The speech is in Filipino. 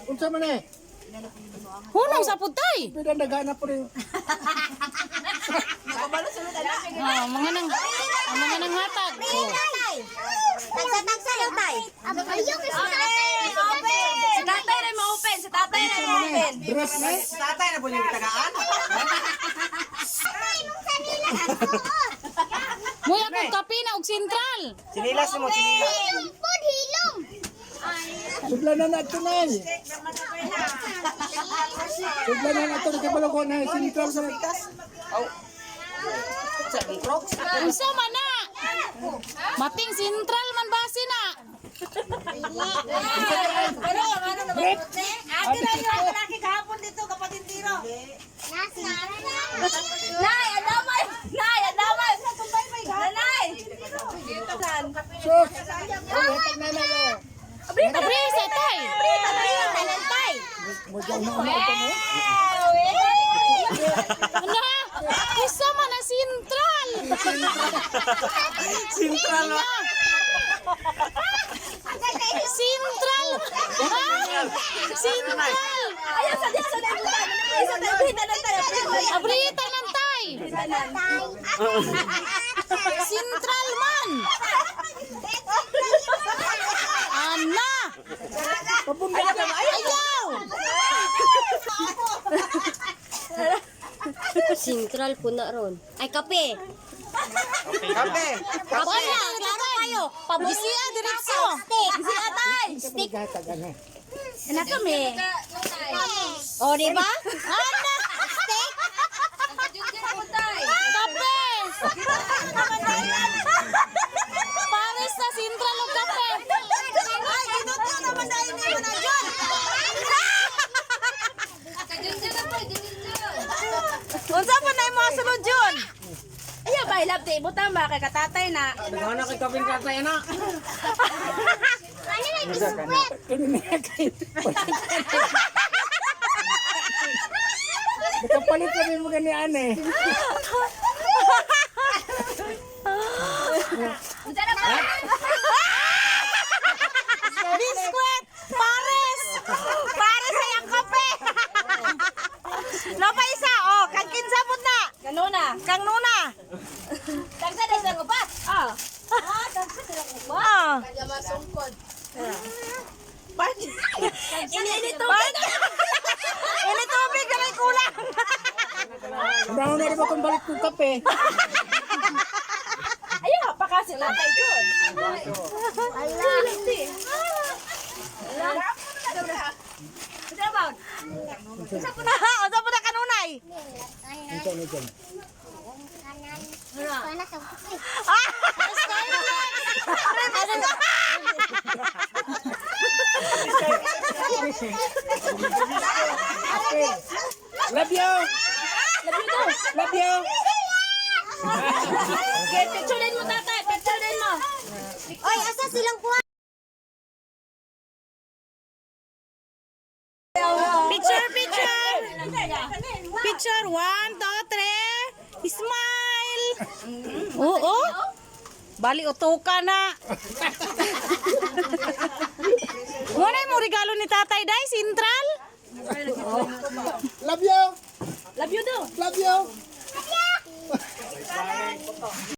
Unsa man eh? Hunong sa putay. Bidan dagana po rin. Oh, mga nang hatag. Oh. Tagsa daw tay. Si tatay na ma-open. Si tatay na ma-open. Dress na. Tatay na po yung tagaan. Muy akong kape na og sentral. Sinilas mo, sinilas. Sudla na nato na. Sudla na nato ni kabalo ko na sentral sa Oh. Sa Crocs. Unsa man na? Mating sentral man base na. Pero, ano naman? Ate na yung lalaki kahapon dito, kapatid tiro. Nay, adamay! Nay, adamay! Nanay! sus. Oh, tag na na. Abri sa tay. Mo jaw na mo to mo. Ana, isa man na sentral. Sintral mo. Sentral. Sentral. Ayaw, sadya, sadya, Abrita ng tay. Sentral man. Ana. Pabunda ka. Ayaw. Sentral po na ron. Ay, kape. Kape. Wala, klaro kayo. Pabisiya diretso. Bisiya tay. Stick. Tagana. Anak kami. O, di ba? Ana. Kape. Pares na sentral o kape. Ay, ito naman na hindi mo na dyan. Unsa po na yung mga sunod dyan? Iya ba, ilap di ibutang ba kay katatay na. Naghawa na kay kaping katay na. Unsa ka na? Kini na kay. Nakapalit kami mo gani ane. Biskwit! Pares! Pares sa yung kape! No pa isa, oh, kang kinsabot na. Kanuna. Kang nuna. Tagsa na sa gubat. Ah. Ah, tagsa na sa gubat. Ah. Kaya masungkod. Ini tubig. Ini tubig na may kulang. Brown na rin mo kung balik kong kape. Ayun, pa kasi natay dun. Allah. Allah. Isa po na kanunay. Unsa na dyan? Love you! Love you! Okay, picturein mo tatay, picturein mo. Oy, asa silang kuha? Picture, picture. Picture, 1, 2, 3. Smile. Oo. Bali, utuka na. Muna mo regalo ni tatay, day, sentral. Love you! Love you daw. Love you!